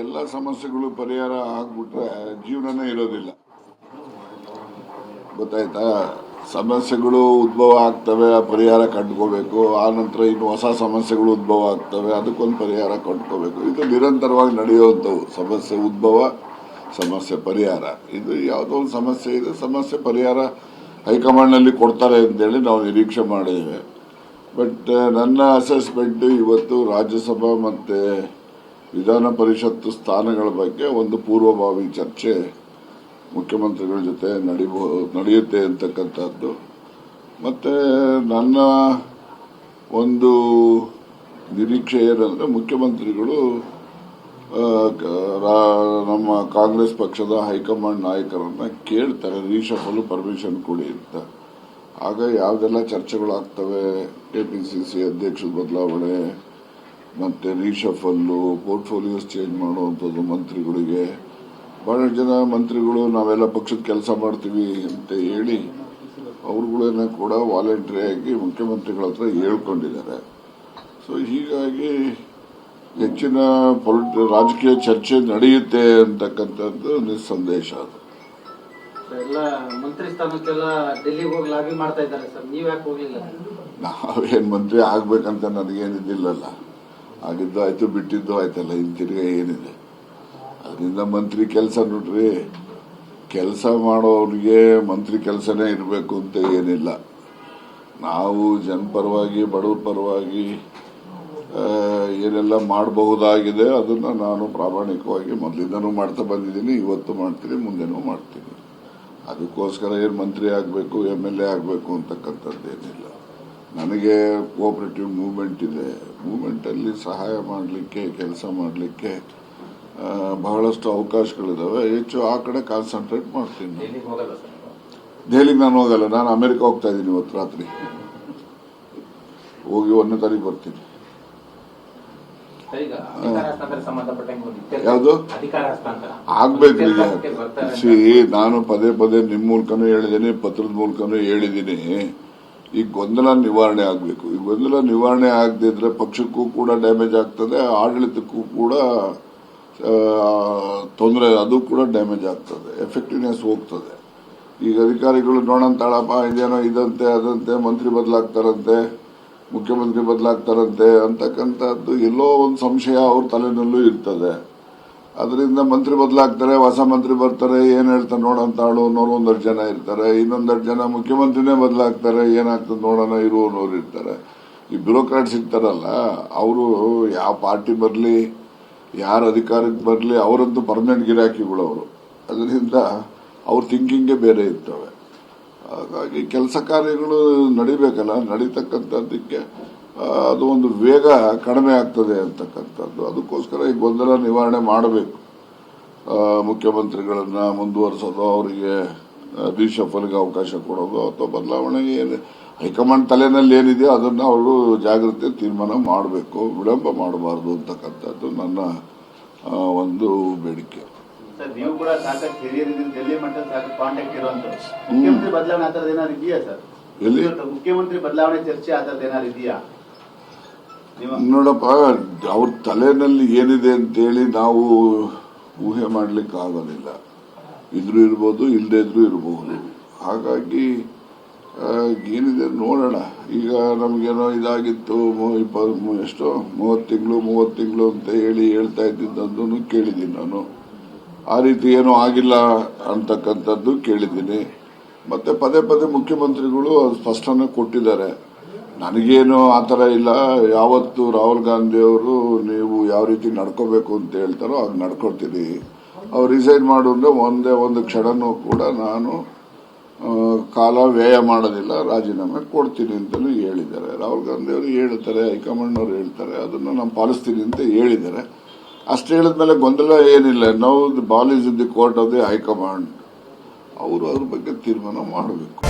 ಎಲ್ಲ ಸಮಸ್ಯೆಗಳು ಪರಿಹಾರ ಆಗ್ಬಿಟ್ರೆ ಜೀವನನೇ ಇರೋದಿಲ್ಲ. ಗೊತ್ತಾಯ್ತಾ? ಸಮಸ್ಯೆಗಳು ಉದ್ಭವ ಆಗ್ತವೆ, ಪರಿಹಾರ ಕಂಡುಕೋಬೇಕು. ಆ ನಂತರ ಇನ್ನು ಹೊಸ ಸಮಸ್ಯೆಗಳು ಉದ್ಭವ ಆಗ್ತವೆ, ಅದಕ್ಕೊಂದು ಪರಿಹಾರ ಕಂಡುಕೋಬೇಕು. ಇದು ನಿರಂತರವಾಗಿ ನಡೆಯುವಂಥವು. ಸಮಸ್ಯೆ ಉದ್ಭವ, ಸಮಸ್ಯೆ ಪರಿಹಾರ. ಇದು ಯಾವುದೋ ಒಂದು ಸಮಸ್ಯೆ ಇದೆ, ಸಮಸ್ಯೆ ಪರಿಹಾರ ಹೈಕಮಾಂಡ್ನಲ್ಲಿ ಕೊಡ್ತಾರೆ ಅಂತೇಳಿ ನಾವು ನಿರೀಕ್ಷೆ ಮಾಡಿದ್ದೇವೆ. ಬಟ್ ನನ್ನ ಅಸೆಸ್ಮೆಂಟ್ ಇವತ್ತು ರಾಜ್ಯಸಭಾ ಮತ್ತು ವಿಧಾನ ಪರಿಷತ್ತು ಸ್ಥಾನಗಳ ಬಗ್ಗೆ ಒಂದು ಪೂರ್ವಭಾವಿ ಚರ್ಚೆ ಮುಖ್ಯಮಂತ್ರಿಗಳ ಜೊತೆ ನಡೆಯುತ್ತೆ ಅಂತಕ್ಕಂಥದ್ದು. ಮತ್ತು ನನ್ನ ಒಂದು ನಿರೀಕ್ಷೆ ಏನಂದರೆ ಮುಖ್ಯಮಂತ್ರಿಗಳು ನಮ್ಮ ಕಾಂಗ್ರೆಸ್ ಪಕ್ಷದ ಹೈಕಮಾಂಡ್ ನಾಯಕರನ್ನ ಕೇಳ್ತಾರೆ, ರೀಶಫಲ್ ಪರ್ಮಿಷನ್ ಕೊಡಿ ಅಂತ. ಆಗ ಯಾವುದೆಲ್ಲ ಚರ್ಚೆಗಳಾಗ್ತವೆ, KPCC ಅಧ್ಯಕ್ಷರ ಬದಲಾವಣೆ ಮತ್ತು ರೀಶಫಲ್ಲು, ಪೋರ್ಟ್ಫೋಲಿಯೋಸ್ ಚೇಂಜ್ ಮಾಡುವಂಥದ್ದು ಮಂತ್ರಿಗಳಿಗೆ. ಬಹಳಷ್ಟು ಜನ ಮಂತ್ರಿಗಳು ನಾವೆಲ್ಲ ಪಕ್ಷದ ಕೆಲಸ ಮಾಡ್ತೀವಿ ಅಂತ ಹೇಳಿ ಅವ್ರುಗಳನ್ನ ಕೂಡ ವಾಲಂಟ್ರಿಯಾಗಿ ಮುಖ್ಯಮಂತ್ರಿಗಳ ಹತ್ರ ಹೇಳ್ಕೊಂಡಿದ್ದಾರೆ. ಸೊ ಹೀಗಾಗಿ ಹೆಚ್ಚಿನ ರಾಜಕೀಯ ಚರ್ಚೆ ನಡೆಯುತ್ತೆ ಅಂತಕ್ಕಂಥದ್ದು ನಿಸ್ಸಂದೇಶ. ಅದು ಎಲ್ಲ ಮಂತ್ರಿ ಸ್ಥಾನಕ್ಕೆಲ್ಲ ಡೆಲ್ಲಿಗೆ ಹೋಗಿ ಲಾಬಿ ಮಾಡ್ತಾ ಇದ್ದಾರೆ ಸರ್, ನೀವು ಯಾಕೆ ಹೋಗ್ಲಿಲ್ಲ? ನಾವೇನು ಮಂತ್ರಿ ಆಗ್ಬೇಕಂತ ನನಗೇನಿದ್ದಿಲ್ಲಲ್ಲ. ಆಗಿದ್ದು ಆಯ್ತು, ಬಿಟ್ಟಿದ್ದು ಆಯ್ತಲ್ಲ, ಇನ್ನು ತಿರ್ಗ ಏನಿದೆ. ಅದರಿಂದ ಮಂತ್ರಿ ಕೆಲಸ ನೋಡ್ರಿ, ಕೆಲಸ ಮಾಡೋರಿಗೆ ಮಂತ್ರಿ ಕೆಲಸನೇ ಇರಬೇಕು ಅಂತ ಏನಿಲ್ಲ. ನಾವು ಜನಪರವಾಗಿ ಬಡವ್ರ ಪರವಾಗಿ ಏನೆಲ್ಲ ಮಾಡಬಹುದಾಗಿದೆ ಅದನ್ನು ನಾನು ಪ್ರಾಮಾಣಿಕವಾಗಿ ಮೊದಲಿಂದನೂ ಮಾಡ್ತಾ ಬಂದಿದ್ದೀನಿ, ಇವತ್ತು ಮಾಡ್ತೀನಿ, ಮುಂದೆನೂ ಮಾಡ್ತೀನಿ. ಅದಕ್ಕೋಸ್ಕರ ಏನು ಮಂತ್ರಿ ಆಗಬೇಕು, MLA ಆಗಬೇಕು ಅಂತಕ್ಕಂಥದ್ದೇನಿಲ್ಲ. ನನಗೆ ಕೋಆಪರೇಟಿವ್ ಮೂವ್ಮೆಂಟ್ ಇದೆ. ಮೂವ್ಮೆಂಟಲ್ಲಿ ಸಹಾಯ ಮಾಡಲಿಕ್ಕೆ, ಕೆಲಸ ಮಾಡಲಿಕ್ಕೆ ಬಹಳಷ್ಟು ಅವಕಾಶಗಳಿದಾವೆ. ಹೆಚ್ಚು ಆ ಕಡೆ ಕಾನ್ಸಂಟ್ರೇಟ್ ಮಾಡ್ತೀನಿ. ದೆಹಲಿಗೆ ನಾನು ಹೋಗಲ್ಲ, ನಾನು ಅಮೆರಿಕ ಹೋಗ್ತಾ ಇದ್ದೀನಿ. ಇವತ್ತು ರಾತ್ರಿ ಹೋಗಿ 1ನೇ ತಾರೀಕು ಬರ್ತೀನಿ. ಯಾವುದು ಆಗ್ಬೇಕು ಈಗ? ನಾನು ಪದೇ ಪದೇ ನಿಮ್ಮ ಮೂಲಕನೂ ಹೇಳಿದ್ದೀನಿ, ಪತ್ರದ ಮೂಲಕನೂ ಹೇಳಿದ್ದೀನಿ. ಈ ಗೊಂದಲ ನಿವಾರಣೆ ಆಗಬೇಕು. ಈ ಗೊಂದಲ ನಿವಾರಣೆ ಆಗದಿದ್ರೆ ಪಕ್ಷಕ್ಕೂ ಕೂಡ ಡ್ಯಾಮೇಜ್ ಆಗ್ತದೆ, ಆಡಳಿತಕ್ಕೂ ಕೂಡ ತೊಂದರೆ, ಅದು ಕೂಡ ಡ್ಯಾಮೇಜ್ ಆಗ್ತದೆ, ಎಫೆಕ್ಟಿವ್ನೆಸ್ ಹೋಗ್ತದೆ. ಈಗ ಅಧಿಕಾರಿಗಳು ನೋಡಂತಾಳಪ್ಪ, ಇದೇನೋ ಇದಂತೆ ಅದಂತೆ, ಮಂತ್ರಿ ಬದಲಾಗ್ತಾರಂತೆ, ಮುಖ್ಯಮಂತ್ರಿ ಬದಲಾಗ್ತಾರಂತೆ ಅಂತಕ್ಕಂಥದ್ದು ಎಲ್ಲೋ ಒಂದು ಸಂಶಯ ಅವ್ರ ತಲೆನಲ್ಲೂ ಇರ್ತದೆ. ಅದರಿಂದ ಮಂತ್ರಿ ಬದಲಾಗ್ತಾರೆ, ಹೊಸ ಮಂತ್ರಿ ಬರ್ತಾರೆ, ಏನ್ ಹೇಳ್ತಾರೆ ನೋಡಂತಾಳು ಅನ್ನೋರು 1 ಜನ ಇರ್ತಾರೆ. 2 ಜನ ಮುಖ್ಯಮಂತ್ರಿನೇ ಬದಲಾಗ್ತಾರೆ, ಏನಾಗ್ತದೆ ನೋಡೋಣ ಇರುವನೋರು ಇರ್ತಾರೆ. ಈ ಬ್ಯೂರೋಕ್ರಾಟ್ಸ್ ಇರ್ತಾರಲ್ಲ, ಅವರು ಯಾವ ಪಾರ್ಟಿ ಬರಲಿ, ಯಾರ ಅಧಿಕಾರಕ್ಕೆ ಬರಲಿ, ಅವರಂತೂ ಪರ್ಮನೆಂಟ್ ಗಿರಾಕಿಗಳು ಅವರು. ಅದರಿಂದ ಅವ್ರ ಥಿಂಕಿಂಗೇ ಬೇರೆ ಇರ್ತವೆ. ಹಾಗಾಗಿ ಕೆಲಸ ಕಾರ್ಯಗಳು ನಡಿಬೇಕಲ್ಲ, ನಡೀತಕ್ಕಂಥದ್ದಕ್ಕೆ ಅದು ಒಂದು ವೇಗ ಕಡಿಮೆ ಆಗ್ತದೆ ಅಂತಕ್ಕಂಥದ್ದು. ಅದಕ್ಕೋಸ್ಕರ ಈ ಗೊಂದಲ ನಿವಾರಣೆ ಮಾಡಬೇಕು. ಮುಖ್ಯಮಂತ್ರಿಗಳನ್ನ ಮುಂದುವರಿಸೋದು, ಅವರಿಗೆ ರೀಶಫಲ್ಗೆ ಅವಕಾಶ ಕೊಡೋದು ಅಥವಾ ಬದಲಾವಣೆ ಏನು ಹೈಕಮಾಂಡ್ ತಲೆನಲ್ಲಿ ಏನಿದೆಯೋ ಅದನ್ನು ಅವರು ಜಾಗ್ರತೆ ತೀರ್ಮಾನ ಮಾಡಬೇಕು, ವಿಳಂಬ ಮಾಡಬಾರ್ದು ಅಂತಕ್ಕಂಥದ್ದು ನನ್ನ ಒಂದು ಬೇಡಿಕೆ. ನೀವು ಕೂಡ ಸಾಕಷ್ಟು ಹಿರಿಯರಿದ್ದೀರಿ, ಡೆಲ್ಲಿ ಮಟ್ಟದ ಸಾಕಷ್ಟು ಕಾಂಟ್ಯಾಕ್ಟ್ ಇರುವಂತದ್ದು. ಮುಖ್ಯಮಂತ್ರಿ ಬದಲಾವಣೆ ಆ ಥರದ್ದು ಏನಾದ್ರು ಇದೆಯಾ ಸರ್? ಎಲ್ಲಿ ಮುಖ್ಯಮಂತ್ರಿ ಬದಲಾವಣೆ ಚರ್ಚೆ ಆ ಥರದ್ದು ಏನಾದ್ರು ಇದೆಯಾ? ನೋಡಪ್ಪ, ಅವ್ರ ತಲೆನಲ್ಲಿ ಏನಿದೆ ಅಂತೇಳಿ ನಾವು ಊಹೆ ಮಾಡ್ಲಿಕ್ಕೆ ಆಗೋದಿಲ್ಲ. ಇದ್ರೂ ಇರ್ಬೋದು, ಇಲ್ಲದೇ ಇದ್ರೂ ಇರಬಹುದು. ಹಾಗಾಗಿ ಏನಿದೆ ನೋಡೋಣ. ಈಗ ನಮಗೇನೋ ಇದಾಗಿತ್ತು, ಎಷ್ಟೋ 30 ತಿಂಗಳು ಅಂತ ಹೇಳ್ತಾ ಇದ್ದಿದ್ದನ್ನು ಕೇಳಿದ್ದೀನಿ ನಾನು. ಆ ರೀತಿ ಏನೂ ಆಗಿಲ್ಲ ಅಂತಕ್ಕಂಥದ್ದು ಕೇಳಿದ್ದೀನಿ. ಮತ್ತೆ ಪದೇ ಪದೇ ಮುಖ್ಯಮಂತ್ರಿಗಳು ಸ್ಪಷ್ಟನೆ ಕೊಟ್ಟಿದ್ದಾರೆ. ನನಗೇನು ಆ ಥರ ಇಲ್ಲ. ಯಾವತ್ತು ರಾಹುಲ್ ಗಾಂಧಿ ಅವರು ನೀವು ಯಾವ ರೀತಿ ನಡ್ಕೋಬೇಕು ಅಂತ ಹೇಳ್ತಾರೋ ಆಗ ನಡ್ಕೊಳ್ತೀನಿ. ಅವ್ರು ರಿಸೈನ್ ಮಾಡಿದ್ರೆ ಒಂದು ಕ್ಷಣನೂ ಕೂಡ ನಾನು ಕಾಲ ವ್ಯಯ ಮಾಡೋದಿಲ್ಲ, ರಾಜೀನಾಮೆ ಕೊಡ್ತೀನಿ ಅಂತಲೂ ಹೇಳಿದ್ದಾರೆ. ರಾಹುಲ್ ಗಾಂಧಿ ಅವರು ಹೇಳ್ತಾರೆ, ಹೈಕಮಾಂಡ್ ಅವರು ಹೇಳ್ತಾರೆ, ಅದನ್ನು ನಾನು ಪಾಲಿಸ್ತೀನಿ ಅಂತ ಹೇಳಿದ್ದಾರೆ. ಅಷ್ಟು ಹೇಳಿದ್ಮೇಲೆ ಗೊಂದಲ ಏನಿಲ್ಲ. Now the ball is in the court of the high command. ಅವರು ಅದ್ರ ಬಗ್ಗೆ ತೀರ್ಮಾನ ಮಾಡಬೇಕು.